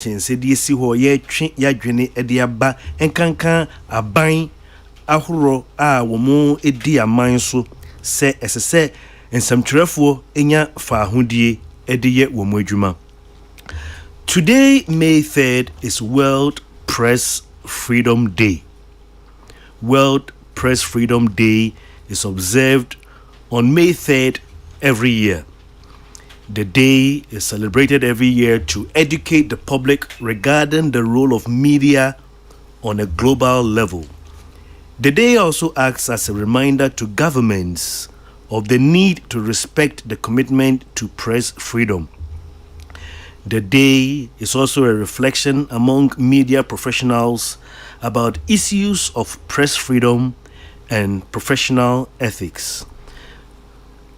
said yes, ho ye twe yadwene ede aba enkankan aban ahoro a womo edi aman so se esese ensamtwerefo enya fa ahodie ede ye womo adwuma. Today, May 3rd, is World Press Freedom Day. World Press Freedom Day is observed on May 3rd every year. The day is celebrated every year to educate the public regarding the role of media on a global level. The day also acts as a reminder to governments of the need to respect the commitment to press freedom. The day is also a reflection among media professionals about issues of press freedom and professional ethics.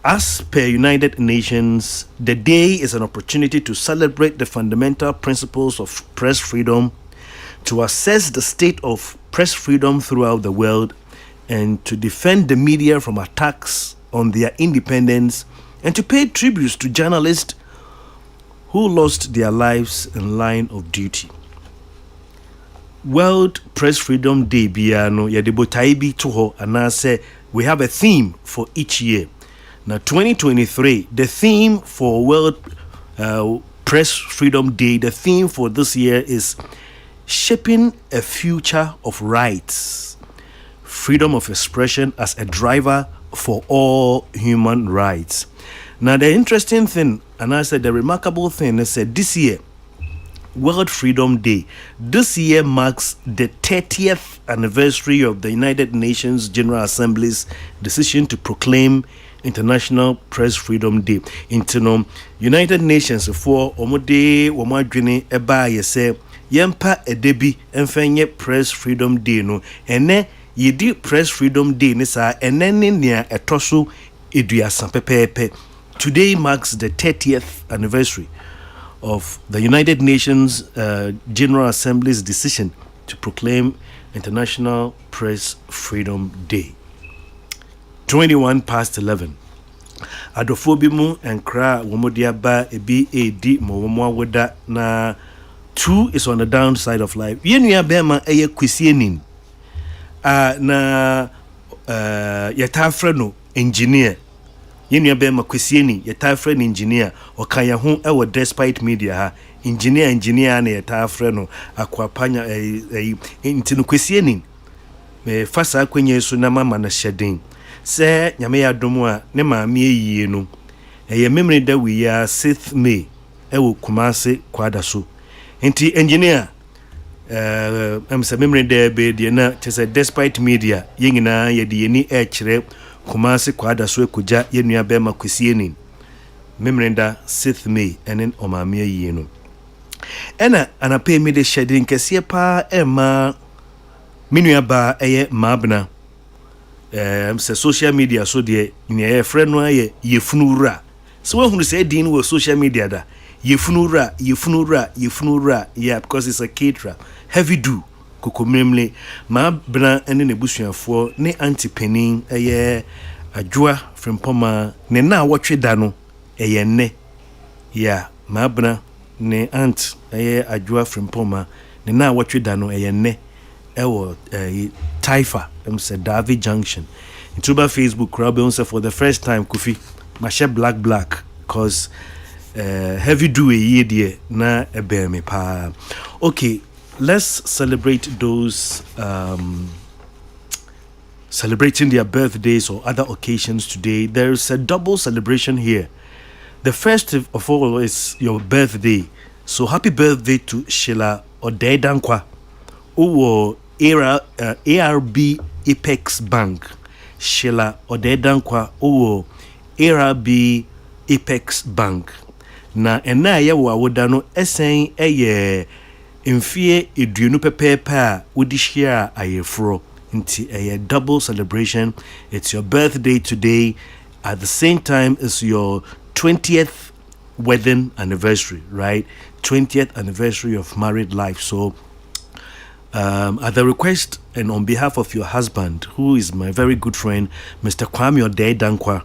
As per United Nations, the day is an opportunity to celebrate the fundamental principles of press freedom, to assess the state of press freedom throughout the world, and to defend the media from attacks on their independence, and to pay tributes to journalists who lost their lives in line of duty. World Press Freedom Day biano yadebotai bi to ho anase we have a theme for each year. Now 2023, the theme for World Press Freedom Day, the theme for this year is shaping a future of rights, freedom of expression as a driver for all human rights. Now the interesting thing, and I said the remarkable thing, is that this year, World Freedom Day, this year marks the 30th anniversary of the United Nations General Assembly's decision to proclaim International Press Freedom Day. Into United Nations for omode womadwene eba yese yempa edebi emfenye Press Freedom Day no ene yedi Press Freedom Day ne sa ene ne nia etoso eduasa pepepe. Today marks the 30th anniversary of the United Nations General Assembly's decision to proclaim International Press Freedom Day. 21 past 11. Adofobi mu enkra womodiaba ebi edi mo womo awoda na 2 is on the downside of life. Yenua bema eye kwesienin. Na yetafre no engineer. Yenua bema kwesieni yetafre no engineer okanya ho ewo despite media ha engineer na yetafre no akwapanya intinu kwesieni me fasa akwenye so na mama na shedin. Se nyame ya domu a ne maame yie no eye memre da wi ya 6th May ewo Kumase kwada so enti engineer se memre da be de na chese despite media yengina ye de ni e kire Kumase kwada so ekoja yenua be ma kwesieni memre da 6th May enen o maame yie no ena anape me de shedin kese pa ema minua ba eye mabna se social media so de ne friend no aye yefunura so we hunu say din wo social media da yefunura yeah, because it's a caterer heavy do kokomemle ma bna ene ne busuafo ne antipenin aye adwoa frempoma ne na wotwe da no eye ne yeah ma bna ne aunt aye adwoa frempoma ne na wotwe da no eye ne ewo Taifa said Davi Junction into by Facebook crowd for the first time Kofi mashe black cause heavy do a year na ebeme pa. Okay, let's celebrate those celebrating their birthdays or other occasions today. There's a double celebration here. The first of all is your birthday, so happy birthday to Sheila Odedankwa who ARB Apex Bank. Sheila Odedankwa owo ARB Apex Bank. Na ena ye wa woda no esen eye mfie eduenu pepepe a wodi hia ayefro nti eye double celebration. It's your birthday today, at the same time as your 20th wedding anniversary, right? 20th anniversary of married life. So at the request and on behalf of your husband, who is my very good friend, Mr. Kwame Odedankwa,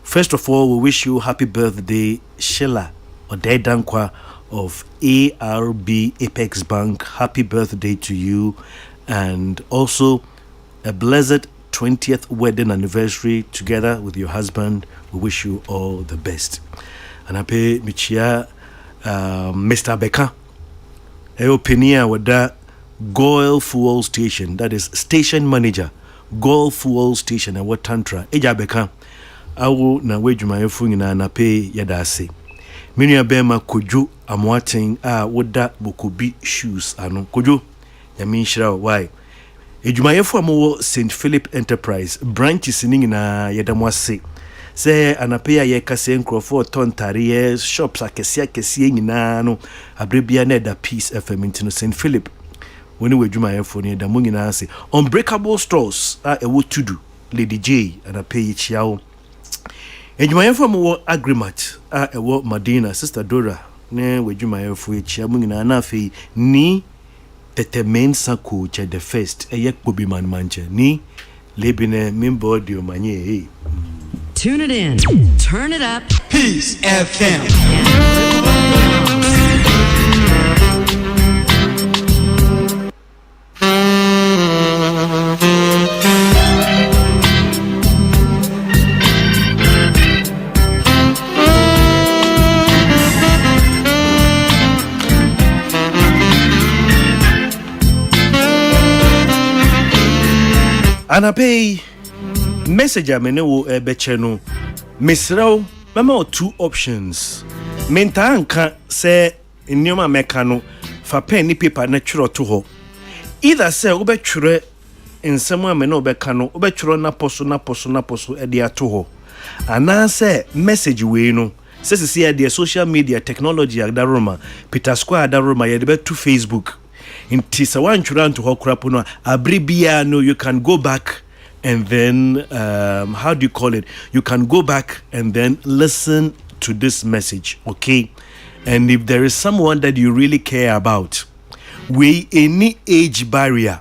first of all, we wish you happy birthday, Sheila Odedankwa of ARB Apex Bank, happy birthday to you, and also a blessed 20th wedding anniversary together with your husband. We wish you all the best. And I pay Michia Mr. Becca, Eopenia with that Goil Fuel Station, that is station manager, Goil Fuel Station, and what Tantra, Eja Becca. I will na wage my phone and I pay Yadase. Many a bema kojo amwating would that bokubi shoes ano kojo yamin shira why edwumayefo amowo St Philip Enterprise branch singing na yedamwase say anapea ye kase nkrofo tontare shops akese nyina no abrebia na da Peace FM intino St Philip woni wedwumayefo ne da munyina ase unbreakable stores ewo tudu Lady J anapea chiao edwumayefo amowo agreement ewo Madina Sister Dora ne wedwumayefo chia munyina na afei ni tete main sako che the first eyek bobi man manche ni lebine mimbo dio manye. Tune it in, turn it up. Peace FM. Anapay message amene wo ebeche no mesraw mama two options menta anka se nneoma meka no fa pen ni paper na twiro to ho either say wo betwire nsem amene wo beka no wo betwiro na poso e dia to ho ana say message we no sesi ya dia social media technology adaroma Peter Square adaroma ye de to Facebook inti sa wanchura nto hokrapo no abribia no you can go back and then how do you call it, you can go back and then listen to this message, okay? And if there is someone that you really care about, we any age barrier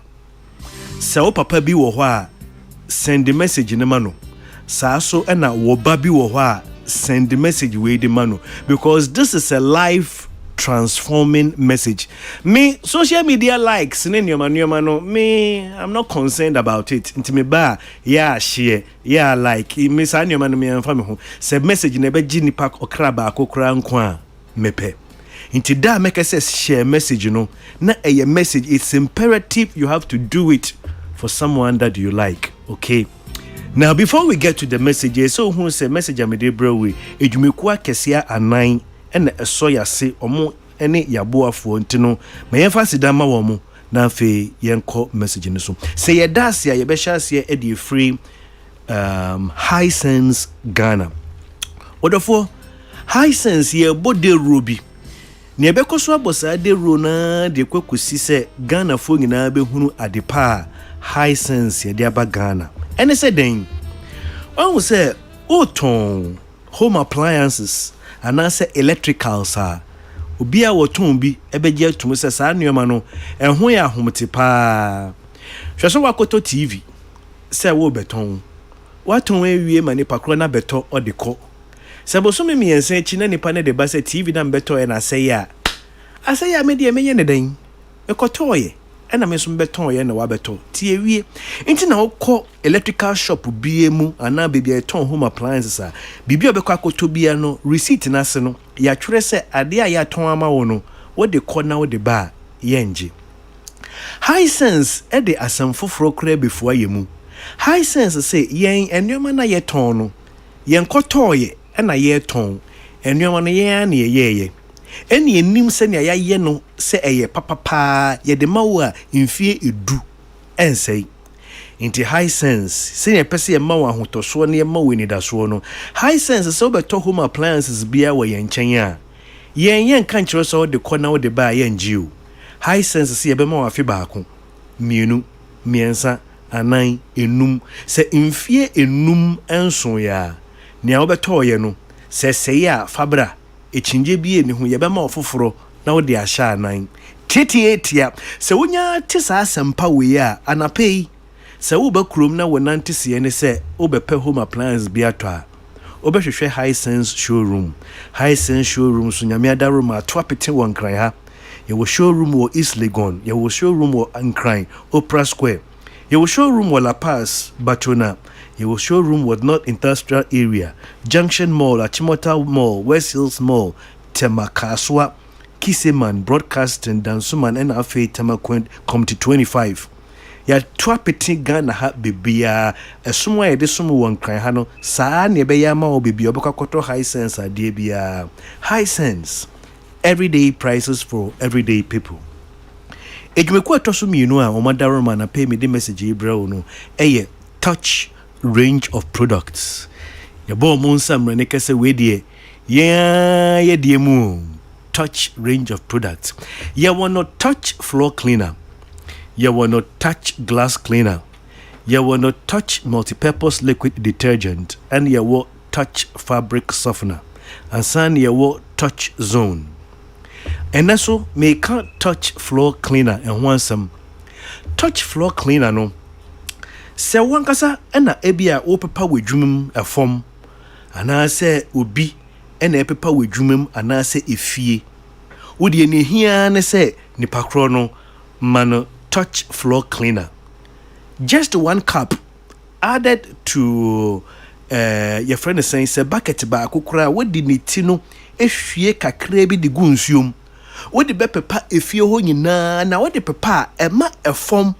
so papa bi wo ho a send the message in mano sa so na wo ba bi wo ho a send the message we the mano, because this is a life transforming message. Me social media likes no me I'm not concerned about it. Inti me ba yeah share yeah like me sa nyoma no me amfa me ho se message na be gi nipa okra ba akokra nko a mepe. Inti da make say share message no na a message, it's imperative you have to do it for someone that you like, okay? Now before we get to the message, so who say message amede brewe edwumeku akesia anan ene esoya se omo ene yaboafo ntino me yemfa sidama wo mo na afi yenko message ni so se yedase ye be hyase e de free high sense Ghana odofo high sense ye bode robi ne be koso abosa de ro na de kwakusi se Ghana fo nyina be hunu adepa high sense ye de aba Ghana ene se den on say oton home appliances anase electricals obia woton bi ebeje atum se sa nneoma no ehun ya homte pa hweso wakoto TV se wo beton waton ewie mane pakro na beto odeko se boso me miense chi na nipa ne de ba se TV na beto e na asaya me de menye ne den ekotoye ena me so beton ye na wa beto ti ewie enti na wokọ electrical shop bie mu ana bebia eton home appliances bibia obekọ akoto bia no receipt na se no ya twere se ade a ya ton ama wo no wo de kọ na wo de ba yenje high sense e de asamfoforo kra before yemu high sense say yen enwoma na ye ton no yen kotoye ena ye ton enwoma no yen na ye eni enim se ne ayaye no se eye papapa ye de mawo a mfie edu ensei inti high sense se ne pese ye mawo ahotoso ne ye mawo ni daso no high sense se obeto home appliances bia wo ye nchen a yen kan kire so de kona wo de ba ye njiu high sense se ye be mawo afi baako mienu miensa anan enum se mfie enum enso ya ne a obeto ye no se ya fabra echinje bie ne hu yebema ofoforo na wo de ahya anan titietia se wonya tisa asempa we a anapei se wo ba krom na wo nante se ne se wo bepe home appliance bi ato a obehwehwe High Sense showroom. High Sense showroom so nyame room a to apete won kran ha. Ye wo showroom wo East Legon, ye wo showroom wo Ankran, Opera Square. Ye wo showroom wo La Paz, Batona. Ye wo showroom wo North Industrial Area, Junction Mall, Achimota Mall, West Hills Mall, Temakaswa, Kiseman, Broadcasting, Dansuman, and Afe Temakwent, Committee 25. Ya twa peti Ghana ha bibia esomwa ye de som won kran ha no saa ne be ya ma o bibia obekwakoto High Sense ade bia. High Sense, everyday prices for everyday people. Ejmeku atoso mienu a omadaroma na pay me the message ibra no eye touch range of products. Ya bo mo nsam ne kase we de ye de mu touch range of products. Ya wanna touch floor cleaner. You will not touch glass cleaner. You will not touch multi-purpose liquid detergent. And you will touch fabric softener. And son, you will touch zone. And also, may can't touch floor cleaner and want some touch floor cleaner no. Se wankasa ena ebia wo pepa wedwumem a form. Ana se obi ena pepa wedwumem ana se efie. Wo de ne hia ne se nipa kro no mano touch floor cleaner. Just 1 cup added to your friend is saying say bucket ba akukura what di niti no ehwie kakra bi di gunsuom. What di be pepa efie ho nyina na what di pepa ema efom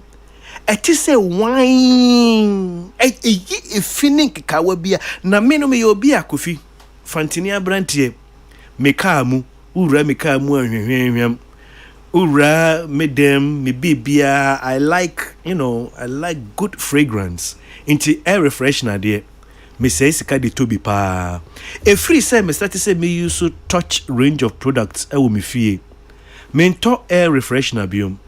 eti say wine efini kikawa bia na me no me obi akofi fantini abrantie meka mu ura meka mu ahwehwehwem ura medem me bibia. I like good fragrance into air refreshener there. Me say sika de tobi pa e free say me start say me use to touch range of products e wo me fie me to air refreshener biom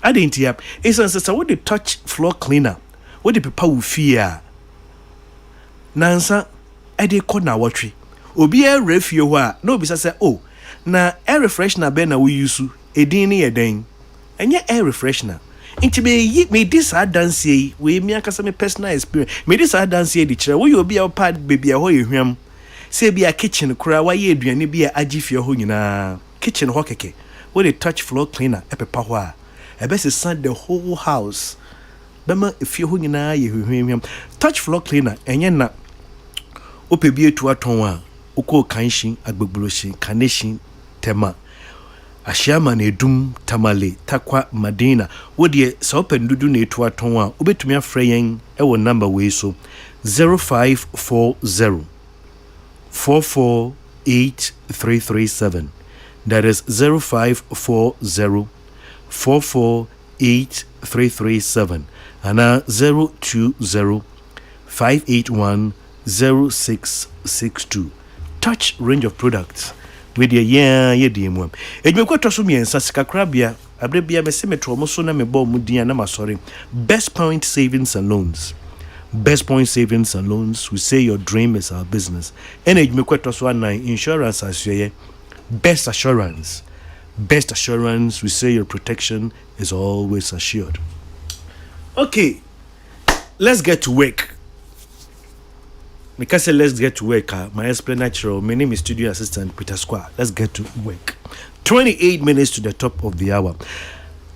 adentia is what the touch floor cleaner what the people wo fie a nansa e de ko na wotwe obi air refie ho a no bi say oh na air refreshener be na we use edin ne yeden enye air refreshener inti me this dance yi we me akasa me personal experience me this dance yi di kire wo obi a pad baby a ho yehwam say bi a kitchen kura wa ye aduane bi a agifie ho nyina kitchen ho keke wo dey touch floor cleaner epepa ho a ebese sand the whole house bema efie ho nyina ye hwehwem touch floor cleaner enye na opebi etu aton a uko kanshin agbegbuloshi kaneshin tema Ashiama na edum tamale takwa madina wodie sa opendudu na etu aton a obetumi afre yen e number we so 0540 448337. That is 0540 448337 and 020 581 0662. Touch range of products with your ye DM. Ejmekwa toso miensa sikakrabia abrebia mesemetro mo so na mebo mudia na masori. Best Point Savings and Loans. Best Point Savings and Loans. We say your dream is our business. And ejmekwa toso na insurance asye. Best assurance. Best assurance. We say your protection is always assured. Okay, let's get to work. Because let's get to work. My explanatory. My name is Studio Assistant Peter Square. Let's get to work. 28 minutes to the top of the hour.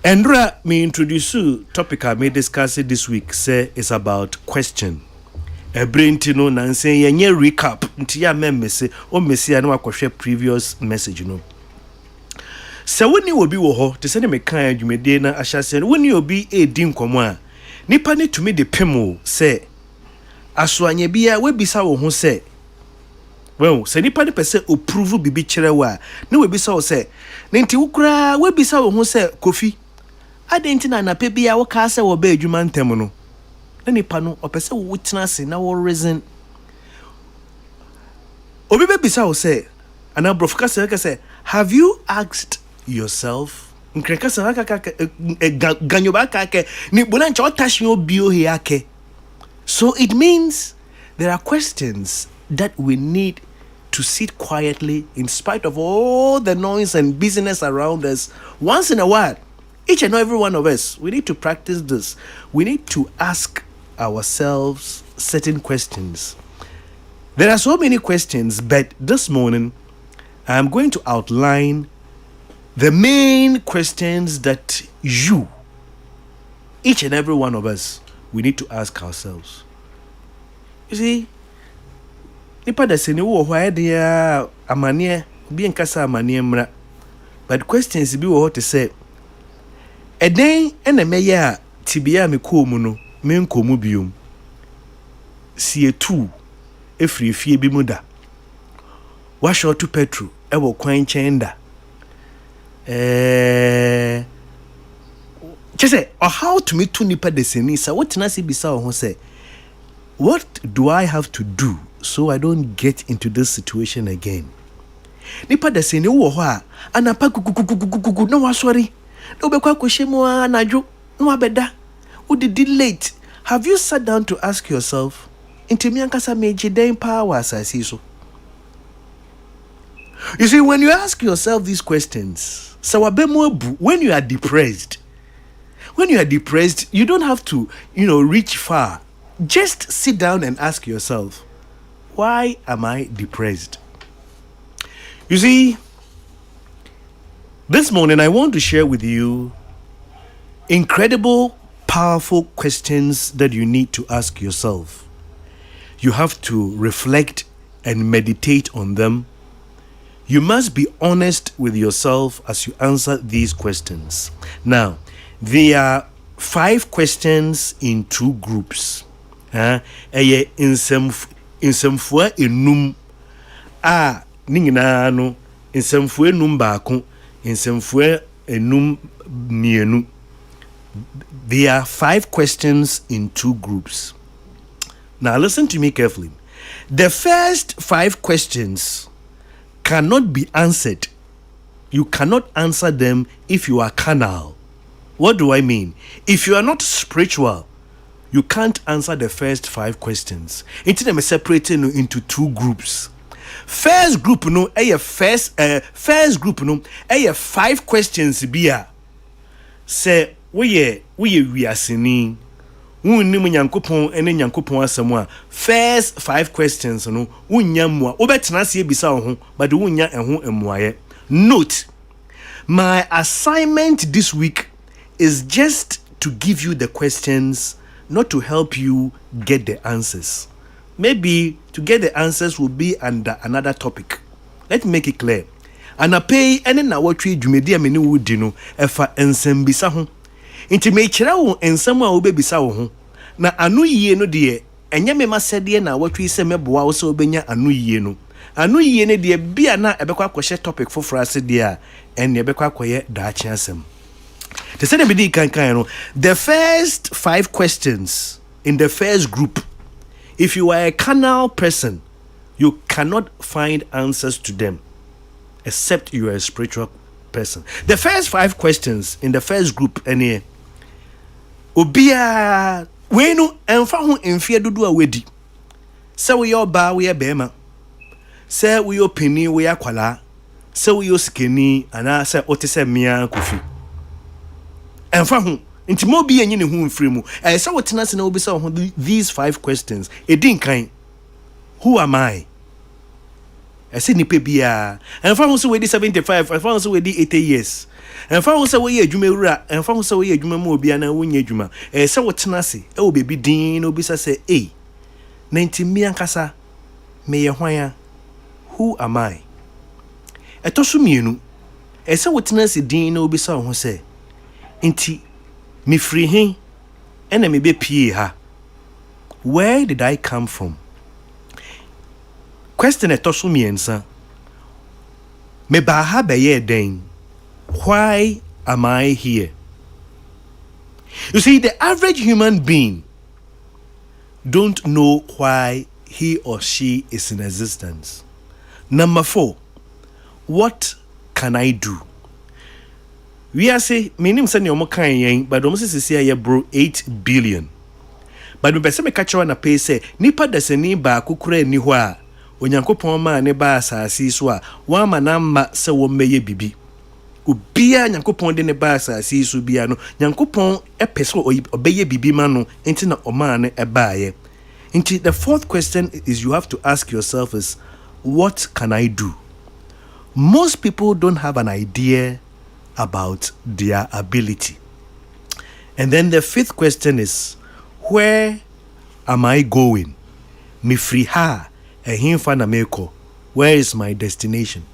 Andra, me introduce you topic I may discuss it this week. Say it's about question. A brain to know and say ye recap. Until ya me say o me say I know I share previous message. So when you will be wo to send me kind you may na asha say when you be a dim komo nipa need to me the pemo say aswanye bia we bisa wo ho say well say nipa de pese approve bibi kire wa na we bisa wo say nti wukura we bisa wo ho say Kofi adenti na pe bia wo ka say wo ba adwuma ntem no na nipa no opese wo tena se na wo reason obi be bisa wo say ana brofuka say have you asked yourself nkreka sa ganyoba ka ni bonancha otashi obi o yake. So it means there are questions that we need to sit quietly in spite of all the noise and busyness around us. Once in a while, each and every one of us, we need to practice this. We need to ask ourselves certain questions. There are so many questions, but this morning I'm going to outline the main questions that you, each and every one of us, we need to ask ourselves. You see, nipa da se ne wo hwa dia amane bi nkasa amane mra, but questions bi wo to say eden ena meye a tibia me komu no me nkomu biom sie tu efri fie bi mu da wa short to petrol e wo kwan chen da say or how to me to nipa de seni sa what na se bisa ho say what do I have to do so I don't get into this situation again? Nipa da seni wo ho a anapa kukukukukuku no wasori no be kwa koshemu anadwo no abeda udidi late. Have you sat down to ask yourself intimi ankasa meje den power asasi so? You see, when you ask yourself these questions, when you are depressed, you don't have to, reach far. Just sit down and ask yourself, why am I depressed? You see, this morning I want to share with you incredible, powerful questions that you need to ask yourself. You have to reflect and meditate on them. You must be honest with yourself as you answer these questions. Now, there are 5 questions in 2 groups. Insemfua enum a ningina no insemfua enum baako insemfua enum mienu. There are 5 questions in 2 groups. Now listen to me carefully. The first 5 questions cannot be answered. You cannot answer them if you are carnal. What do I mean? If you are not spiritual, you can't answer the first 5 questions. Into them separated into 2 groups. First group first group 5 questions bia. Say we asini. Unni munyankopon ene nyankopon asem a first 5 questions no unya mua obetena se ebisa wo ho but unya eho emuaye. Note, my assignment this week is just to give you the questions, not to help you get the answers. Maybe to get the answers will be under another topic. Let me make it clear. Anapay ene na wotwe dwumedi a meni wudi no efa ensembisa ho. Inti me kira wo ensem a obebisa wo ho na anu yie no de enye me masede na watwi se meboa wo se obenya anu yie ne de bia na ebekwa akohye topic foforo ase de a enne ebekwa akoye daachi asem. They said the first 5 questions in the first group, if you are a carnal person, you cannot find answers to them except you are a spiritual person. The first 5 questions in the first group any obia wenu emfa ho emfie dodo a wedi se we oba we bema se we opini we akwala se we oskeni ana se otese mia Kofi emfa ho nti mo bi enyi ne ho mfiri mu se wotena se na obisa ho these 5 questions edin kan, who am I? I say nipa bia emfa ho se we di 75, emfa ho se we di 80 years, emfa ho se we ye adwuma wura, emfa ho se we ye adwuma mu obi ana wonya adwuma se wotena se wo bebi din na obisa se na nti mi ankasa me ye hwan, who am I? Etoso mienu se wotena se din na obisa ho se nti me free hin ena me be pie ha, where did I come from? Question etoso miensa, me ba ha be ye den, why am I here? You see, the average human being don't know why he or she is in existence. Number 4, what can I do? We are say minim say ne omo kan yen, but omo say ye bro 8 billion. But me pese me catch one na pay say nipa dasani ba kokura ni ho a onyankopon ma ne ba asasi so a wa ma na ma se wo meye bibi. Obia nyankopon de ne ba asasi so bia no nyankopon epese obeye bibi ma no enti na o ma ne e baaye. Into the fourth question is you have to ask yourself is, what can I do? Most people don't have an idea about their ability. And then the fifth question is, where am I going? Me free ha, ehimfa na meko. Where is my destination?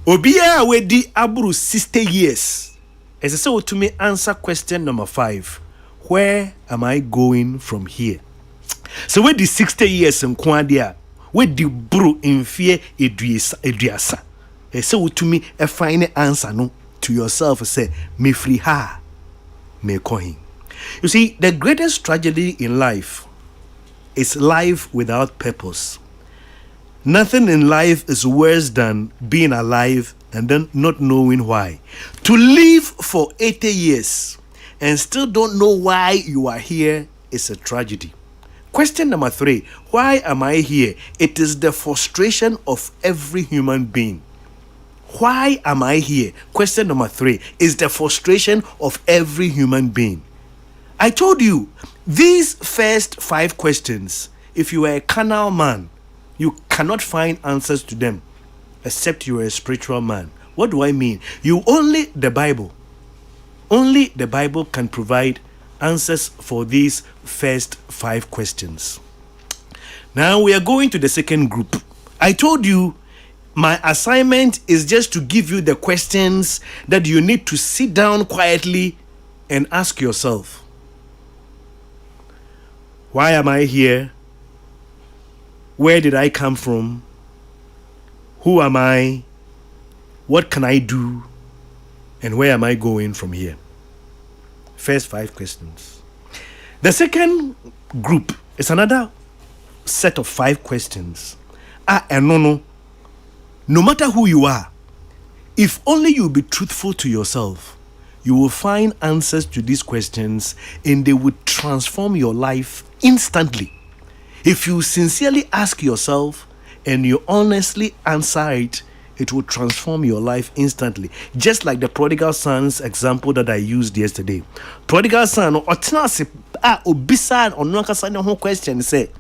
Obiya wedi aburu 60 years. As I say, to me answer question number 5. Where am I going from here? So with the 60 years in Kwandia, with the bro in fear eduasa. So to me a final answer no to yourself say me free ha me kohin. You see, the greatest tragedy in life is life without purpose. Nothing in life is worse than being alive and then not knowing why. To live for 80 years and still don't know why you are here is a tragedy. Question number 3, why am I here? It is the frustration of every human being. Why am I here? Question number 3 is the frustration of every human being. I told you, these first 5 questions, if you are a carnal man, you cannot find answers to them except you are a spiritual man. What do I mean? Only the Bible can provide answers for these first 5 questions. Now we are going to the second group. I told you my assignment is just to give you the questions that you need to sit down quietly and ask yourself. Why am I here? Where did I come from? Who am I? What can I do? And where am I going from here? First 5 questions. The second group is another set of 5 questions. No matter who you are, if only you be truthful to yourself, you will find answers to these questions and they will transform your life instantly. If you sincerely ask yourself and you honestly answer it, it will transform your life instantly. Just like the prodigal son's example that I used yesterday. Prodigal son, obisa onwakasa ne ho question say,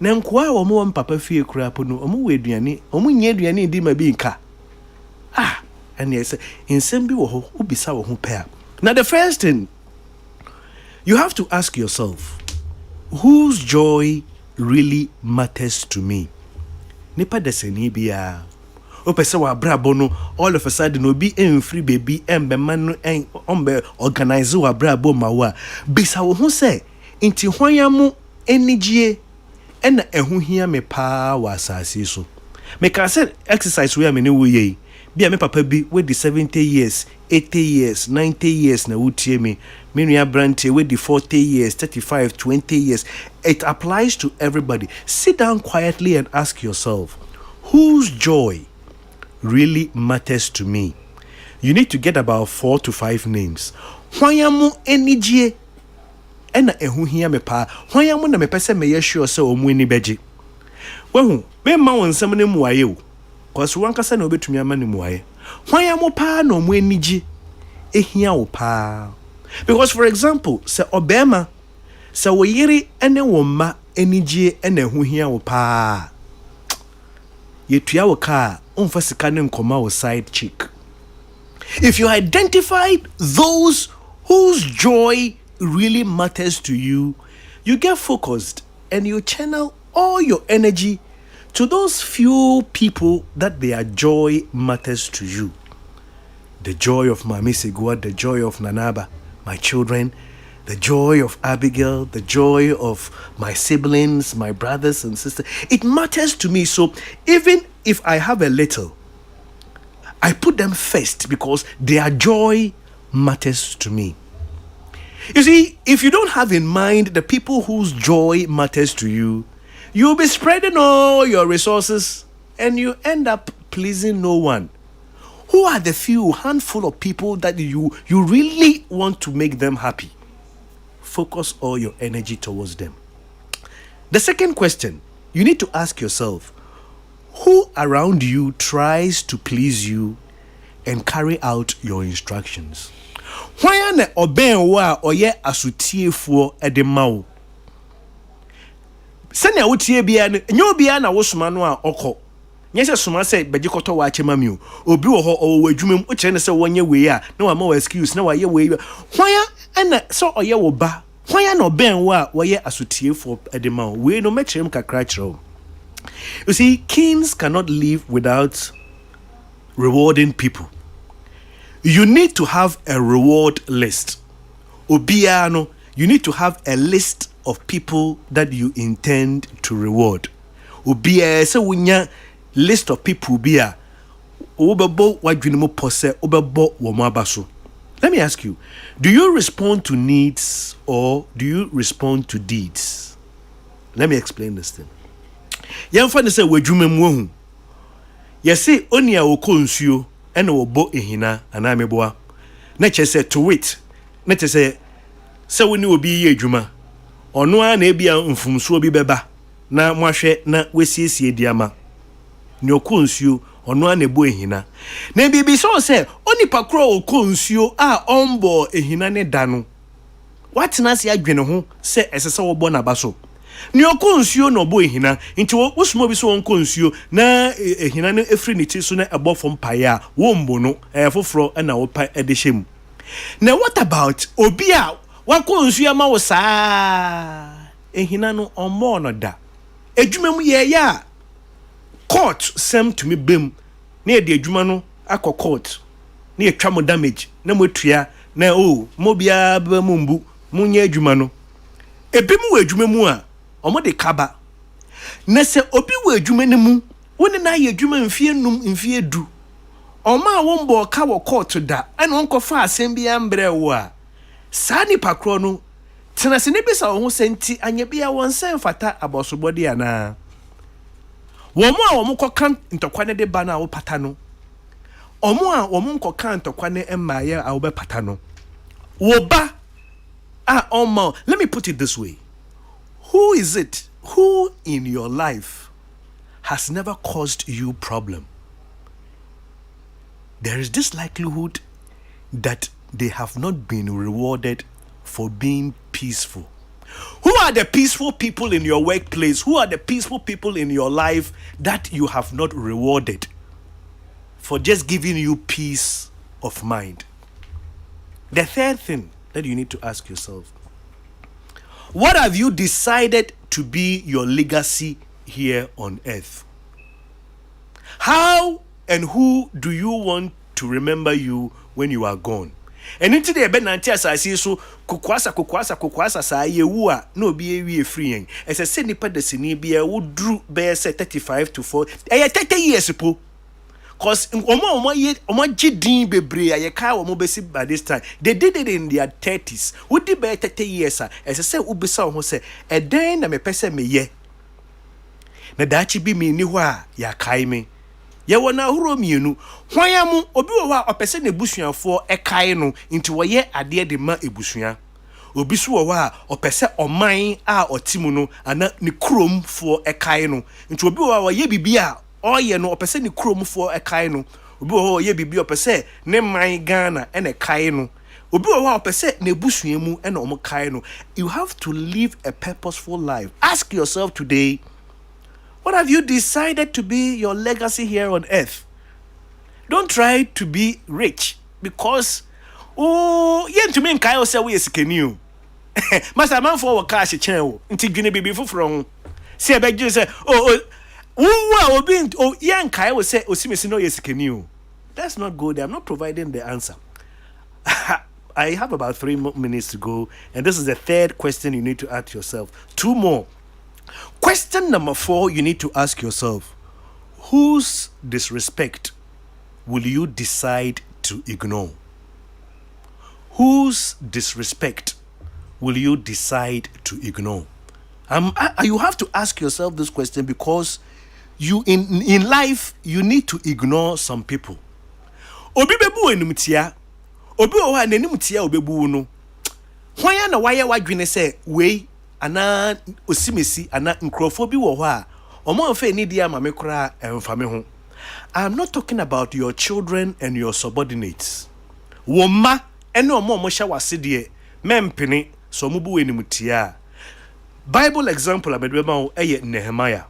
na nkwa wo mo papa fie kura po no omo we aduane omo nya aduane di ma bi nka. And he said, nsem bi wo ho obisa wo ho pe. Now the first thing you have to ask yourself, whose joy really matters to me? Nipa deseni bia opese wa brabo no all of a sudden obi free baby embema no ombe organize wa brabo mawa bisa wo ho se nti hwan mu enigye ena ehu hia me pa wa asase so me ka say exercise we am ne wo ye bia me papa bi we di 70 years 80 years 90 years na wutie me nua brantie we di 40 years 35 20 years. It applies to everybody. Sit down quietly and ask yourself, whose joy really matters to me? You need to get about 4 to 5 names. Hwayamu enijie ena ehu hia me pa. Hwayamu na me pese me ye sure se omu eni beje. Wehu me ma won nsem ne muaye o. Kwaso wankasa na obetumi ama ne muaye. Hwayamu pa na omu eniji ehia wo pa. Because for example, se obema se wo yiri ene wo ma enijie ena ehu hia wo pa. Yetua wo ka umfa sika ne nkoma wo side chick. If you identified those whose joy really matters to you, you get focused and you channel all your energy to those few people that their joy matters to you. The joy of Mami Segua, the joy of Nanaba, my children, the joy of Abigail, the joy of my siblings, my brothers and sisters. It matters to me. So even if I have a little, I put them first because their joy matters to me. You see, if you don't have in mind the people whose joy matters to you, you'll be spreading all your resources and you end up pleasing no one. Who are the few handful of people that you really want to make them happy? Focus all your energy towards them. The second question, you need to ask yourself, who around you tries to please you and carry out your instructions? Why ne oben wa oye asutiefuo edema wo? Senya wotie bia no enyo bia na wo soma no a okọ nyese soma say beje koto wa chema mi o obi wo ho o adwumam o kire ne say wonye we a na wa ma wa excuse na wa ye we hwan ana so oye wo ba hwan na oben wo a wo ye asotie for edema we no metrem kakra kire. You see, kings cannot live without rewarding people. You need to have a reward list. Obiano, you need to have a list of people that you intend to reward. Obia se wunya list of people bia obebo wadwinimo pose obebo wo mo abaso. Let me ask you, do you respond to needs or do you respond to deeds? Let me explain this thing. Yamfa ne se wadwumam wo hu. Yesi onia wo konsuo ene wo bo ehina ana meboa. Na chese to wait. Na chese se woni obi ye adwuma. Ono a na ebia mfumsuo bi beba na mohwe na wesiesie diama. Ni okonsuo ono a na ebo ehina. Na bibi so se onipa kro okonsuo a ombo ehina ne da no. Watina se adwene ho se esese wo bo na baso. Ni okonsuo no bo ehina nti wo sumo bi so onkonsuo na ehina no efri ni ti so na ebo fom pae a wo mbo no foforo na wo pa edehiem. Na what about obi a wakonsuo ma wo saa ehina no ommo no da adwumam ye ya court sem to me bem na e de adwuma no akọ court na e twa mo damage na mo tua na mo bia ba mo mbu mo nya adwuma no ebi mu adwuma mu a omo de kaba na se obi wo adwuma ne mu woni na ye adwuma mfie num mfie du oma wo mbo ka wo court da ana onko fa asem bia mbre wo a sani pakro no tena se ne bisa wo ho senti anya bia won sen fata abosobode ana wo mo a wo mo kokan ntokwa ne de ba na wo pata no omo a wo mo kokan ntokwa ne emaye a wo be pata no wo ba omo. Let me put it this way. Who is it? Who in your life has never caused you problem? There is this likelihood that they have not been rewarded for being peaceful. Who are the peaceful people in your workplace? Who are the peaceful people in your life that you have not rewarded for just giving you peace of mind? The third thing that you need to ask yourself, what have you decided to be your legacy here on earth? How and who do you want to remember you when you are gone? And into the benanti as I see so kukwasa sa yewu a no bi ewie free yen. As I say nipa de sini bia wo dru be say 35 to 40. 30 years po. Cause omo gidin bebre aye kai omo besi by this time. They did it in their 30s. Wo di be 30 years as I say ubisa ho say e den na me pese me ye. Na dachi bi me ni ho a ya kai me. Ye wona horo mienu. Hwan ya mu obi wo a opese na ebusuafo e kai no nti wo ye ade de ma ebusua. Obi so wo a opese oman a otimu no ana ne krom fo e kai no. Nti obi wo a ye bibia oye no opese ni kromfo ekai no obi wo ye bibi opese ne man Ghana ene kai no obi wo opese na ebusua mu ene omo kai no. You have to live a purposeful life. Ask yourself today, what have you decided to be your legacy here on earth? Don't try to be rich because yen to me kai o say we sikani o master man for cash chen o nti dwene bibi foforo ho se e be gye say that's not good. I'm not providing the answer. I have about 3 minutes to go, and this is the third question you need to ask yourself. 2 more. Question number 4, you need to ask yourself, whose disrespect will you decide to ignore? Whose disrespect will you decide to ignore? You have to ask yourself this question because you in life you need to ignore some people. Obi bebu enumtia, obi owa nenumtia obebu no. Hwan na waye wadwene se we ana osimesi ana nkrofo bi wo ho a omo amfa ni dia ma me kora emfa me ho. I'm not talking about your children and your subordinates. Woma ene omo hya wase de mempene so mo bu enumtia. Bible example abedwema eye Nehemiah.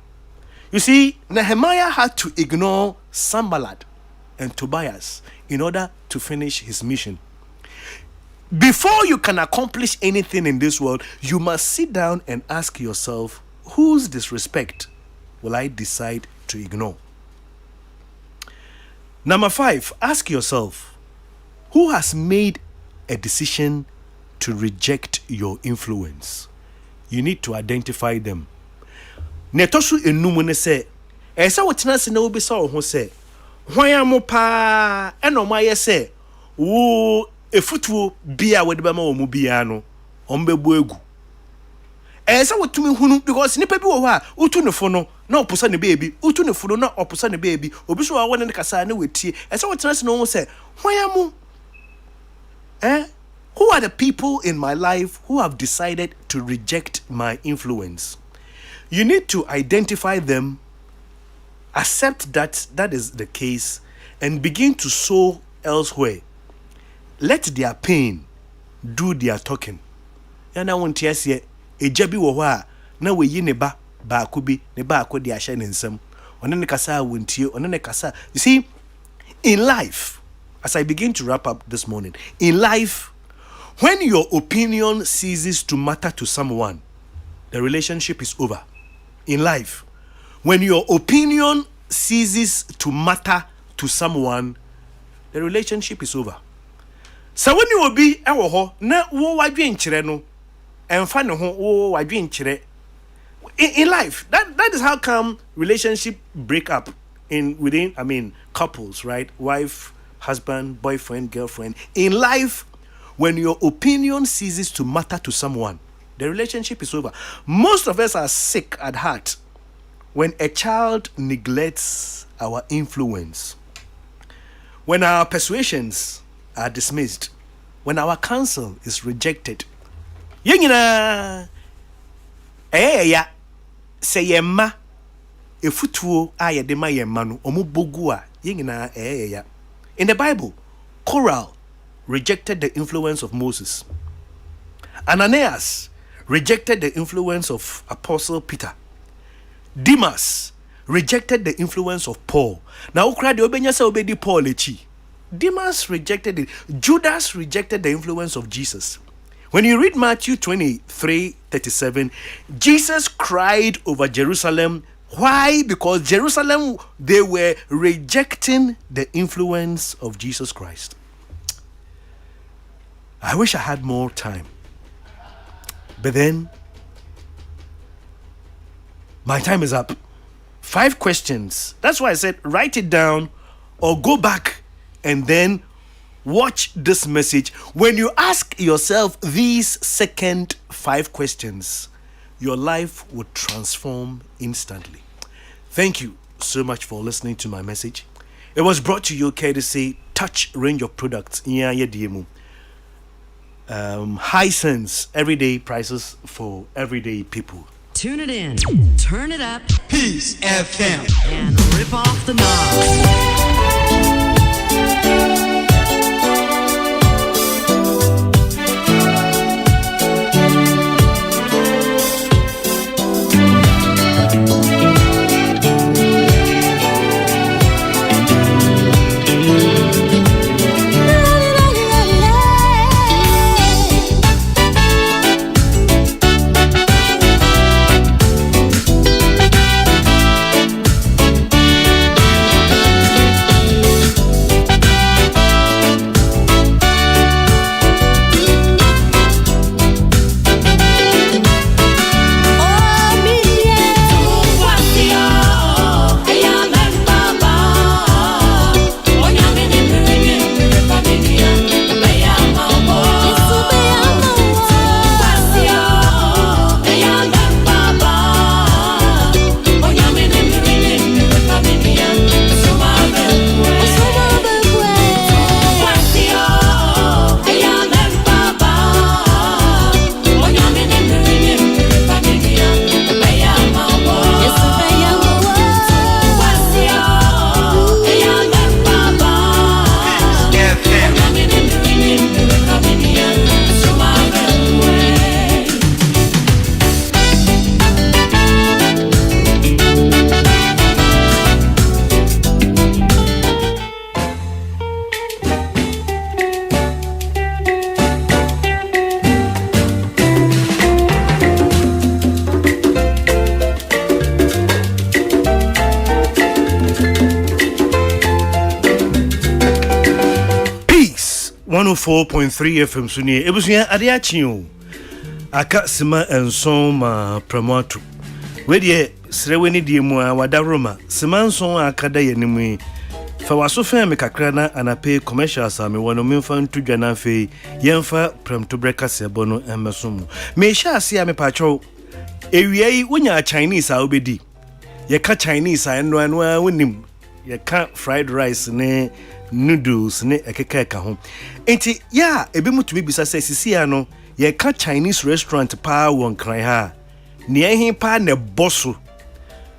You see, Nehemiah had to ignore Sanballat and Tobias in order to finish his mission. Before you can accomplish anything in this world, you must sit down and ask yourself, whose disrespect will I decide to ignore? Number 5, ask yourself, who has made a decision to reject your influence? You need to identify them. Netosu enumu ne se, esa wotena se na obisa wo ho se, hwan amo pa e no maye se, wo efutuo bia wede bema wo mu bia no, ombebu egu. Esa wotumi hunu because nipa bi wo ho a, utu ne fo no, na oposa ne baby, utu ne fo no na oposa ne baby, obi so wa wone ne kasa na wetie. Esa wotena se no ho se, hwan amo who are the people in my life who have decided to reject my influence? You need to identify them, accept that that is the case, and begin to sow elsewhere. Let their pain do their talking. And I want to say, a jabi wa na we yi ne ba kubi ne ba akodi ahye ne nsam. One ne kasa wontie, one ne kasa. You see, in life, as I begin to wrap up this morning, in life, when your opinion ceases to matter to someone, the relationship is over. In life, when your opinion ceases to matter to someone, the relationship is over. So when you will be ewo ho na wo wadwen kire no, emfa ne ho wo wadwen kire. In life, that is how come relationship break up within couples, right? Wife, husband, boyfriend, girlfriend. In life, when your opinion ceases to matter to someone, the relationship is over. Most of us are sick at heart when a child neglects our influence, when our persuasions are dismissed, when our counsel is rejected. Yengina ya se yemma efutuo ayede ma yemma no omobogu a yengina ya. In the Bible, Korah rejected the influence of Moses. Ananias rejected the influence of Apostle Peter. Demas rejected the influence of Paul. Now, obenya se obedi Paul echi. Demas rejected it. Judas rejected the influence of Jesus. When you read Matthew 23:37, Jesus cried over Jerusalem. Why? Because Jerusalem, they were rejecting the influence of Jesus Christ. I wish I had more time. But then, my time is up. 5 questions. That's why I said write it down or go back and then watch this message. When you ask yourself these second 5 questions, your life would transform instantly. Thank you so much for listening to my message. It was brought to you courtesy Touch range of products. High sense, everyday prices for everyday people. Tune it in, turn it up, Peace FM, and rip off the knob. 104.3 FM Suni. Ebusuya ade achi o. Aka sima enson ma promoto. We de sreweni die mu a wada Roma. Sima enson aka da yenimu. Fa waso fa me kakra na anape commercials a me wono memfa ntudwa na fe yemfa premto breakfast ebo no emeso mu. Me sha ase a me pacho. Ewia yi wonya Chinese a obedi. Ye ka Chinese a eno anu a wonim. Ye ka fried rice ne noodles ne ekeka ho. Enti ya ebe mutumi bisa se sisi ya no ye ka Chinese restaurant pa won kran ha. Ne ehin pa ne bosso.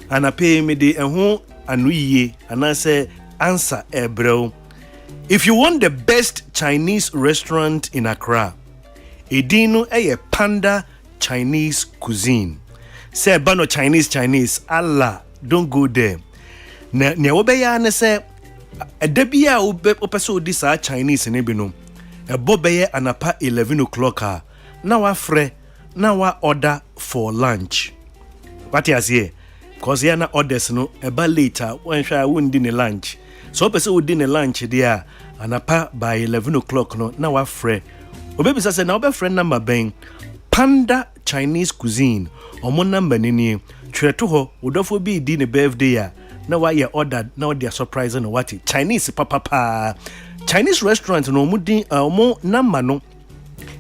Anape me de eho anu yiye anase answer ebreo. If you want the best Chinese restaurant in Accra, edino eye Panda Chinese cuisine. Say bano Chinese Allah, don't go there. Na obeya ne say edebia opeso di sa Chinese ne bi no. Ebobeye anapa 11 o'clock na wa frɛ na wa order for lunch. What you say? Cause ya na orders no eba later when sha wundi ne lunch. So person would din lunch there anapa by 11 o'clock no na wa frɛ. Obebisa say na obe friend number ben Panda Chinese cuisine. Omo number ni ni twerɛ to ho wodofo bi di ne birthday ya na wa ye ordered na they are surprising no what Chinese papa. Chinese restaurant no mudi omo number no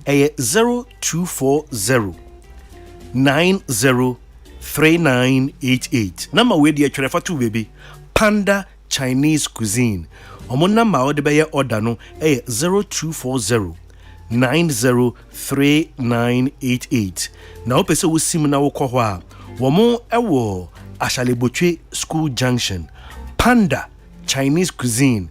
0240 903988. Number we dey twerɛ to baby Panda Chinese cuisine. Omo number o de be order no 0240 903988. Na opese wo sim na wo kɔ hɔ a wo mo ewo Ashalebotwe School Junction Panda Chinese cuisine.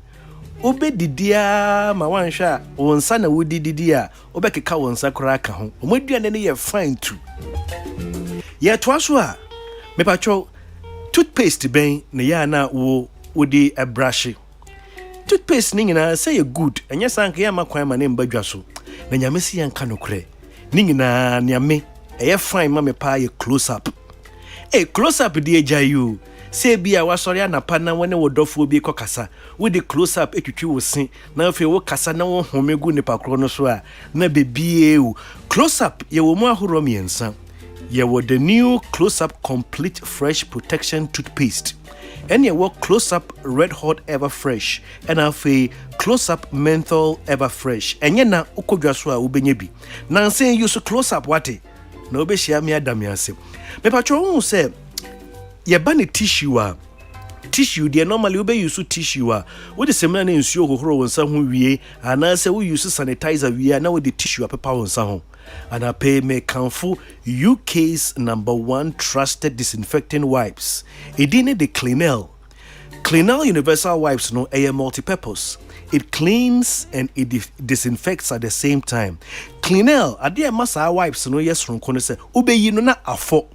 Obe didia ma wanhwa wonsa na wodi didia obe keka wonsa kora ka ho omoduane ne ye fine too. Ye toaso a me pacho toothpaste ben ne ya na wo wodi a brush. Toothpaste ni nyina say ye good enye sanka ya makwan ma ne mbadwa so na nyame si yanka nokre ni nyina nyame eye fine ma me pa ye close up. Close up di eja you say bia wasori anapa na wone wodofo bi kokasa with the close up etwitwi wo sin na afi wo kasa na wo homegu ne pakro no so a na bebie o close up ye wo mu ahoro miensa ye wo the new close up complete fresh protection toothpaste and ye wo close up red hot ever fresh and afi close up menthol ever fresh enye na ukodwa so a ubenye bi na say use close up wate na obehia me adam yase me patro hu say ye ba ne tissue de normally we use tissue we the same na nsuo hohoro wonsa ho wie ana say we use sanitizer wie na we the tissue paper wonsa ho ana pay me kanfo UK's #1 trusted disinfecting wipes edine the Cleanel universal wipes no a multi-purpose. It cleans and it disinfects at the same time. Cleanel ade masa wipes no yes from kono say obeyi no na afo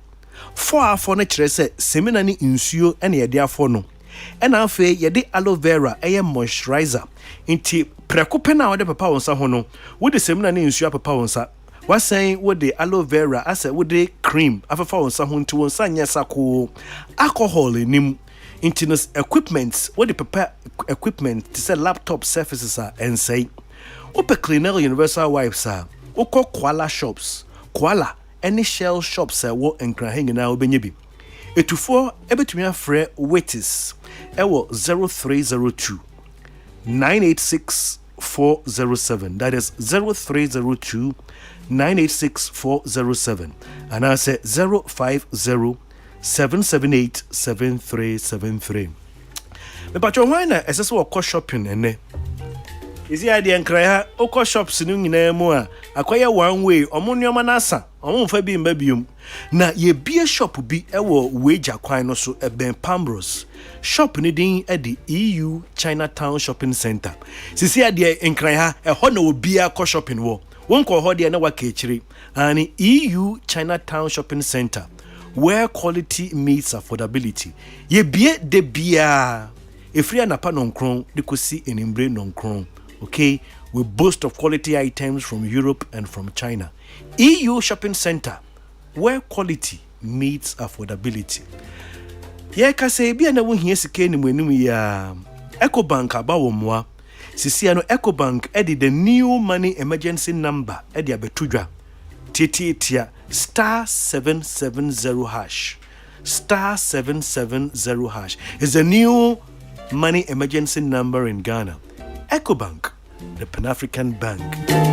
for na kire say semina ni nsuo ene ye de afo no ena afi ye de aloe vera moisturizer inti prekope na wode papa wonsa ho no wode semina ni nsuo papa wonsa wasan wode aloe vera ase wode cream afafa wonsa ho nti wonsa nya sako alcohol enim inti no equipment wode papa equipment to say laptop surfaces and say ope Cleanel universal wipes ukọ Koala shops Koala any shell shops wo enkra hanging na obenye bi etufo ebetumi afre waitis ewo 0302 986 407. That is 0302 986 407 and I say 050 778 7373. Me patcho why na esese wo shopping ene isi ade enkra ha okọ shops nu nyina mu a akoye one way omonnioma na asa omomfa bi mbabium na ye bie shop bi ewo weja kwan no so eben Pambros shop ni din e di EU Chinatown Shopping Center sisi ade enkra ha ho na obi akọ shopping wo wonko ho de na waka ekire and EU Chinatown Shopping Center where quality meets affordability ye bie de bia efri anapa nonkron de kosi enimbre nonkron. Okay, we boast of quality items from Europe and from China. EU Shopping Center, where quality meets affordability. Ye ka say bia na wo hia sika ni mu ya Ecobank aba wo moa Sisia no Ecobank edi the new money emergency number edi abetudwa. Titia star 770 hash. Star 770 hash is a new money emergency number in Ghana. Ecobank, the Pan-African Bank.